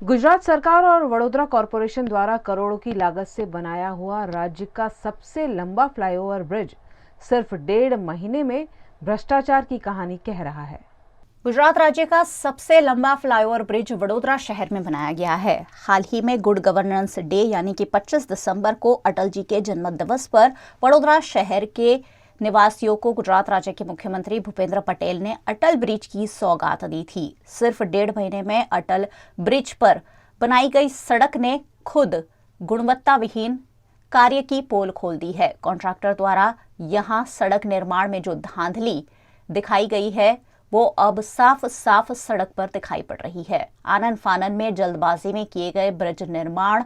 गुजरात सरकार और वडोदरा कॉरपोरेशन द्वारा करोड़ों की लागत से बनाया हुआ राज्य का सबसे लंबा फ्लाईओवर ब्रिज सिर्फ 1.5 महीने में भ्रष्टाचार की कहानी कह रहा है। गुजरात राज्य का सबसे लंबा फ्लाईओवर ब्रिज वडोदरा शहर में बनाया गया है। हाल ही में गुड गवर्नेंस डे यानी कि 25 दिसंबर को अटल जी के जन्म दिवस पर वडोदरा शहर के निवासियों को गुजरात राज्य के मुख्यमंत्री भूपेंद्र पटेल ने अटल ब्रिज की सौगात दी थी। सिर्फ 1.5 महीने में अटल ब्रिज पर बनाई गई सड़क ने खुद गुणवत्ता विहीन कार्य की पोल खोल दी है। कॉन्ट्रैक्टर द्वारा यहां सड़क निर्माण में जो धांधली दिखाई गई है वो अब साफ साफ सड़क पर दिखाई पड़ रही है। आनन फानन में जल्दबाजी में किए गए ब्रिज निर्माण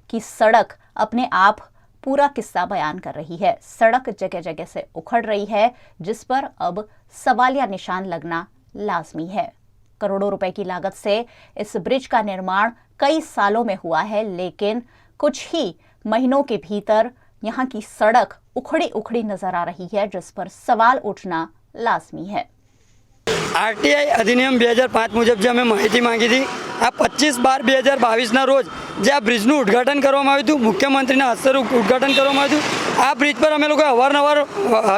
की सड़क अपने आप पूरा किस्सा बयान कर रही है। सड़क जगह जगह से उखड़ रही है, जिस पर अब सवालिया निशान लगना लाजमी है। करोड़ों रुपए की लागत से इस ब्रिज का निर्माण कई सालों में हुआ है, लेकिन कुछ ही महीनों के भीतर यहाँ की सड़क उखड़ी उखड़ी नजर आ रही है, जिस पर सवाल उठना लाजमी है। आरटीआई अधिनियम 2005 मुजब जे अमे माहिती मांगी थी, आ 25/12/2022 रोज जे आ ब्रिजનું ઉદ્ઘાટન કરવામાં આવ્યું હતું, મુખ્યમંત્રીના હસ્તે ઉદ્ઘાટન કરવામાં આવ્યું હતું। આ બ્રિજ પર અમે લોકો અવારનવાર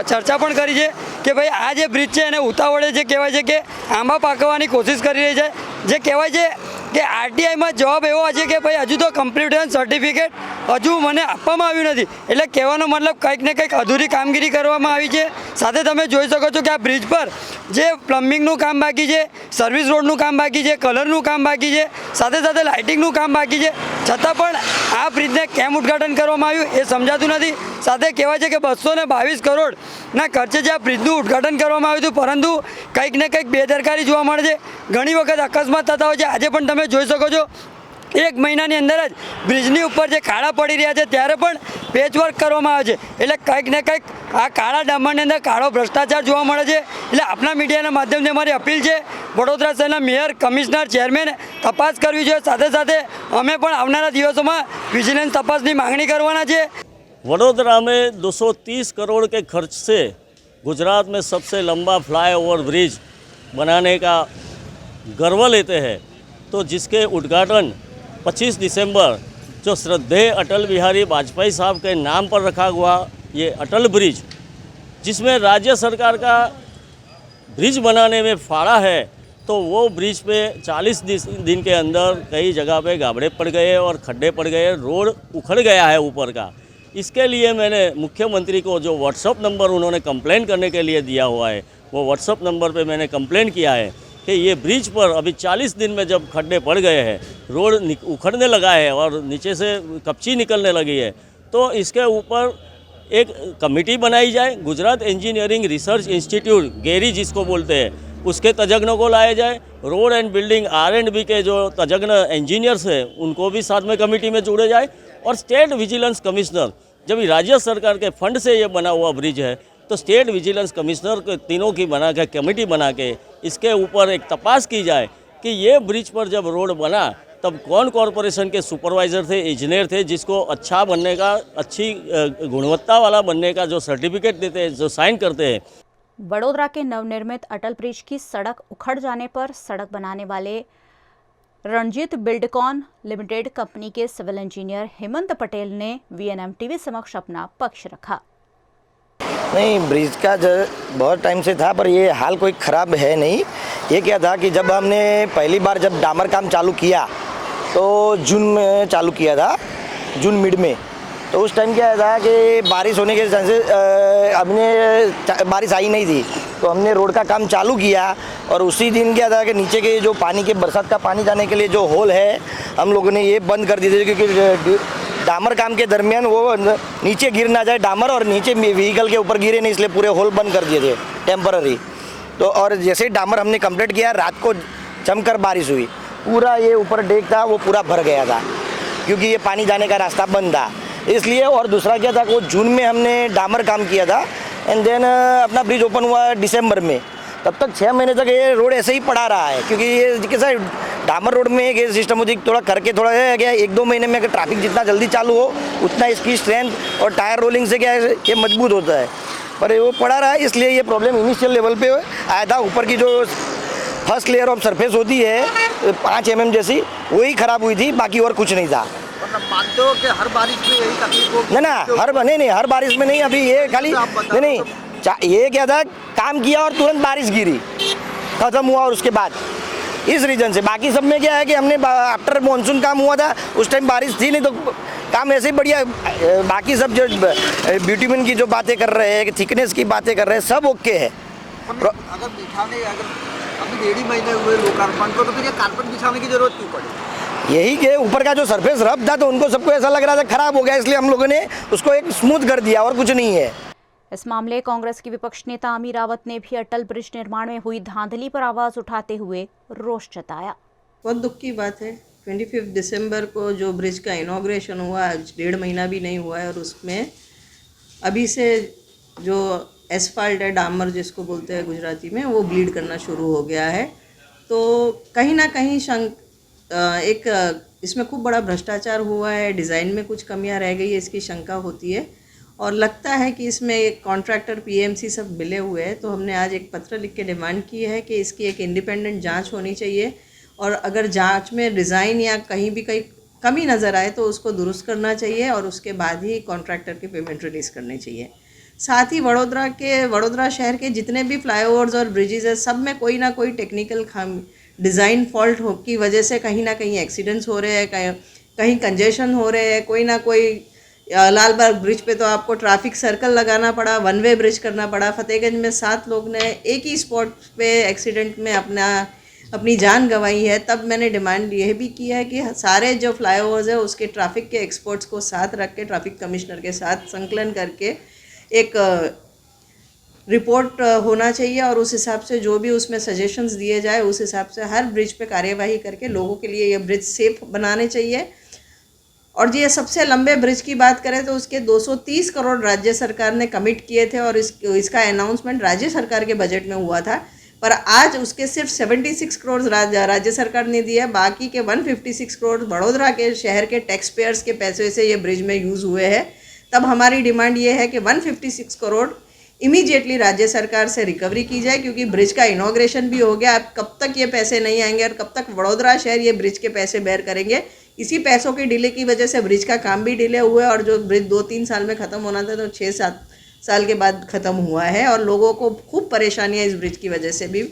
ચર્ચા પણ કરી છે કે ભાઈ આ જે બ્રિજ છે એને ઉતાવળે જે કહેવાય છે કે આંબા પાકવવાની કોશિશ કરી રહી છે। જે કહેવાય છે કે આરટીઆઈમાં જવાબ એવો છે કે ભાઈ હજુ તો કમ્પ્લીશન સર્ટિફિકેટ હજુ મને આપવામાં આવ્યું નથી, એટલે કહેવાનો મતલબ કંઈક ને કંઈક અધૂરી કામગીરી કરવામાં આવી છે। સાથે તમે જોઈ શકો છો કે આ બ્રિજ પર જે પ્લમ્બિંગનું કામ બાકી છે, સર્વિસ રોડનું કામ બાકી છે, કલરનું કામ બાકી છે, સાથે સાથે લાઇટિંગનું કામ બાકી છે, છતાં પણ આ બ્રિજને કેમ ઉદ્ઘાટન કરવામાં આવ્યું એ સમજાતું નથી। સાથે કહેવાય છે કે 222 કરોડના ખર્ચે જે આ બ્રિજનું ઉદ્ઘાટન કરવામાં આવ્યું હતું, પરંતુ કંઈક ને કંઈક બેદરકારી જોવા મળે છે। ઘણી વખત અકસ્માત થતા હોય છે। આજે પણ તમે જોઈ શકો છો 1 મહિનાની અંદર જ બ્રિજની ઉપર જે ખાડા પડી રહ્યા છે ત્યારે પણ પેચવર્ક કરવામાં આવે છે, એટલે કંઈક ને કંઈક આ કાળા ડામરની અંદર કાળો ભ્રષ્ટાચાર જોવા મળે છે। એટલે આપણા મીડિયાના માધ્યમથી અમારી અપીલ છે, વડોદરા શહેરના મેયર, કમિશનર, ચેરમેન તપાસ કરવી જોઈએ। સાથે સાથે અમે પણ આવનારા દિવસોમાં વિજિલન્સ તપાસની માંગણી કરવાના છે। वडोदरा में 230 करोड़ के खर्च से गुजरात में सबसे लंबा फ्लाईओवर ब्रिज बनाने का गर्व लेते हैं, तो जिसके उद्घाटन 25 दिसंबर जो श्रद्धेय अटल बिहारी वाजपेयी साहब के नाम पर रखा हुआ ये अटल ब्रिज, जिसमें राज्य सरकार का ब्रिज बनाने में फाड़ा है, तो वो ब्रिज पे 40 दिन के अंदर कई जगह पे गाबड़े पड़ गए और खड्डे पड़ गए, रोड उखड़ गया है ऊपर का। इसके लिए मैंने मुख्यमंत्री को जो व्हाट्सअप नंबर उन्होंने कंप्लेंट करने के लिए दिया हुआ है, वो व्हाट्सअप नंबर पे मैंने कंप्लेंट किया है कि ये ब्रिज पर अभी 40 दिन में जब खड्डे पड़ गए हैं, रोड उखड़ने लगा है और नीचे से कपची निकलने लगी है, तो इसके ऊपर एक कमेटी बनाई जाए। गुजरात इंजीनियरिंग रिसर्च इंस्टीट्यूट गेरी जिसको बोलते हैं, उसके तज्ञों को लाया जाए। रोड एंड बिल्डिंग R&B के जो तज्ञ इंजीनियर्स हैं उनको भी साथ में कमेटी में जोड़े जाए। और स्टेट विजिलेंस कमिश्नर, जब राज्य सरकार के फंड से ये बना हुआ ब्रिज है, तो स्टेट विजिलेंस कमिश्नर के तीनों की बना के कमेटी बना के इसके ऊपर एक तपास की जाए कि ये ब्रिज पर जब रोड बना तब कौन कॉरपोरेशन के सुपरवाइज़र थे, इंजीनियर थे, जिसको अच्छा बनने का, अच्छी गुणवत्ता वाला बनने का जो सर्टिफिकेट देते हैं, जो साइन करते हैं। वडोदरा के नवनिर्मित अटल ब्रिज की सड़क उखड़ जाने पर सड़क बनाने वाले रणजीत बिल्डकॉन लिमिटेड कंपनी के सिविल इंजीनियर हेमंत पटेल ने VNM टीवी समक्ष अपना पक्ष रखा। नहीं, ब्रिज का जो बहुत टाइम से था, पर ये हाल कोई ख़राब है नहीं। ये क्या था कि जब हमने पहली बार जब डामर काम चालू किया तो जून में चालू किया था, जून मिड में, तो उस टाइम क्या था कि बारिश होने के चांसेस, हमने बारिश आई नहीं थी, तो हमने रोड का काम चालू किया। और उसी दिन क्या था कि नीचे के जो पानी के बरसात का पानी जाने के लिए जो होल है, हम लोगों ने ये बंद कर दिए थे, क्योंकि डामर काम के दरमियान वो नीचे गिर ना जाए डामर, और नीचे व्हीकल के ऊपर गिरे नहीं, इसलिए पूरे होल बंद कर दिए थे टेम्पररी। तो और जैसे ही डामर हमने कंप्लीट किया, रात को जमकर बारिश हुई, पूरा ये ऊपर डेक था वो पूरा भर गया था, क्योंकि ये पानी जाने का रास्ता बंद था, इसलिए। और दूसरा क्या था, वो जून में हमने डामर काम किया था, एंड देन अपना ब्रिज ओपन हुआ दिसंबर में। तब तक 6 महीने तक ये रोड ऐसे ही पड़ा रहा है, क्योंकि ये कैसा डामर रोड में एक सिस्टम होती है, थोड़ा करके थोड़ा क्या 1-2 महीने में अगर ट्रैफिक जितना जल्दी चालू हो उतना इसकी स्ट्रेंथ और टायर रोलिंग से क्या है ये मजबूत होता है, पर वो पड़ा रहा है, इसलिए ये प्रॉब्लम इनिशियल लेवल पे आया था। ऊपर की जो फर्स्ट लेयर ऑफ सरफेस होती है 5 mm जैसी, वही खराब हुई थी, बाकी और कुछ नहीं था। मतलब मानते हो कि हर बारिश में यही तकलीफ होगी? ना नहीं हर बारिश में नहीं, अभी ये खाली नहीं ये क्या था, काम किया और तुरंत बारिश गिरी, खत्म हुआ, और उसके बाद इस रीजन से। बाकी सब में क्या है कि हमने आफ्टर मानसून काम हुआ था, उस टाइम बारिश थी नहीं, तो काम ऐसे ही बढ़िया। बाकी सब जो ब्यूटीमैन की जो बातें कर रहे हैं, थिकनेस की बातें कर रहे हैं, सब ओके है। अगर बिछाने, अगर अभी 1.5 महीने हुए लोकार्पण को, तो फिर ये कारपेट बिछाने की जरूरत क्यों पड़ी? यही के ऊपर का जो सरफेस रफ था, तो उनको सबको ऐसा लग रहा था खराब हो गया, इसलिए हम लोगों ने उसको एक स्मूथ कर दिया, और कुछ नहीं है। इस मामले कांग्रेस की विपक्ष नेता अमी रावत ने भी अटल ब्रिज निर्माण में हुई धांधली पर आवाज उठाते हुए रोष जताया। बहुत दुख की बात है, 25 दिसंबर को जो ब्रिज का इनॉग्रेशन हुआ, आज 1.5 महीना भी नहीं हुआ है, और उसमें अभी से जो एसफाल्ट है, डामर जिसको बोलते हैं गुजराती में, वो ब्लीड करना शुरू हो गया है। तो कहीं ना कहीं इसमें खूब बड़ा भ्रष्टाचार हुआ है, डिज़ाइन में कुछ कमियां रह गई है, इसकी शंका होती है। और लगता है कि इसमें एक कॉन्ट्रैक्टर पीएमसी सब मिले हुए हैं। तो हमने आज एक पत्र लिख के डिमांड की है कि इसकी एक इंडिपेंडेंट जांच होनी चाहिए, और अगर जांच में डिज़ाइन या कहीं भी कहीं कमी नज़र आए तो उसको दुरुस्त करना चाहिए, और उसके बाद ही कॉन्ट्रैक्टर की पेमेंट रिलीज़ करनी चाहिए। साथ ही वडोदरा शहर के जितने भी फ्लाईओवर्स और ब्रिजेज़ है, सब में कोई ना कोई टेक्निकल डिज़ाइन फॉल्ट की वजह से कहीं ना कहीं एक्सीडेंट्स हो रहे हैं, कहीं कंजेशन हो रहे हैं। कोई ना कोई लालबाग ब्रिज पे तो आपको ट्रैफिक सर्कल लगाना पड़ा, 1 वे ब्रिज करना पड़ा। फतेहगंज में 7 लोग ने एक ही स्पॉट पे एक्सीडेंट में अपनी जान गंवाई है। तब मैंने डिमांड यह भी की है कि सारे जो फ्लाईओवर्स है उसके ट्रैफिक के एक्सपर्ट्स को साथ रख के, ट्रैफिक कमिश्नर के साथ संकलन करके एक रिपोर्ट होना चाहिए, और उस हिसाब से जो भी उसमें सजेशंस दिए जाए, उस हिसाब से हर ब्रिज पे कार्यवाही करके लोगों के लिए ये ब्रिज सेफ बनाने चाहिए। और ये सबसे लंबे ब्रिज की बात करें तो उसके 230 करोड़ राज्य सरकार ने कमिट किए थे, और इसका अनाउंसमेंट राज्य सरकार के बजट में हुआ था, पर आज उसके सिर्फ 76 करोड़ राज्य सरकार ने दिया। बाकी के 156 करोड़ वडोदरा के शहर के टैक्स पेयर्स के पैसे से ये ब्रिज में यूज़ हुए हैं। तब हमारी डिमांड ये है कि 156 करोड़ इमीडिएटली राज्य सरकार से रिकवरी की जाए, क्योंकि ब्रिज का इनॉग्रेशन भी हो गया। अब कब तक ये पैसे नहीं आएंगे और कब तक वडोदरा शहर ये ब्रिज के पैसे बेयर करेंगे? इसी पैसों के डिले की वजह से ब्रिज का काम भी डिले हुआ है, और जो ब्रिज 2-3 साल में ख़त्म होना था तो 6-7 साल के बाद ख़त्म हुआ है, और लोगों को खूब परेशानियां इस ब्रिज की वजह से भी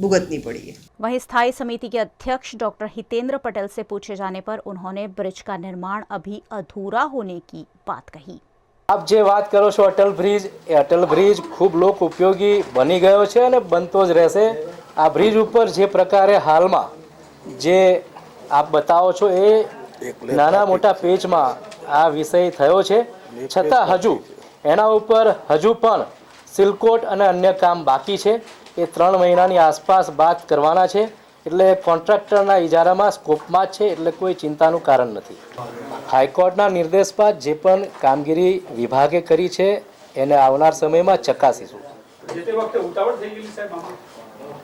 भुगतनी पड़ी है। वहीं स्थायी समिति के अध्यक्ष डॉक्टर हितेंद्र पटेल से पूछे जाने पर उन्होंने ब्रिज का निर्माण अभी अधूरा होने की बात कही। आप जे बात करो છો અટલ બ્રિજ ખૂબ લોક ઉપયોગી બની ગયો છે અને બનતો જ રહેશે। આ બ્રિજ ઉપર જે પ્રકારે હાલમાં જે આપ બતાવો છો એ નાના મોટા પેચમાં આ વિષય થયો છે, છતાં હજુ એના ઉપર હજુ પણ સિલકોટ અને અન્ય કામ બાકી છે। એ 3 મહિનાની આસપાસ બાદ કરવાના છે, એટલે કોન્ટ્રાક્ટરના ઇજારામાં સ્કોપમાં જ છે, એટલે કોઈ ચિંતાનું કારણ નથી। હાઈકોર્ટના નિર્દેશ બાદ જે પણ કામગીરી વિભાગે કરી છે એને આવનાર સમયમાં ચકાસીશું।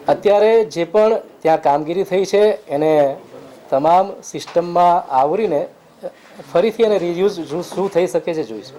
અત્યારે જે પણ ત્યાં કામગીરી થઈ છે એને તમામ સિસ્ટમમાં આવરીને ફરીથી એને રિયુઝ શું થઈ શકે છે જોઈશું।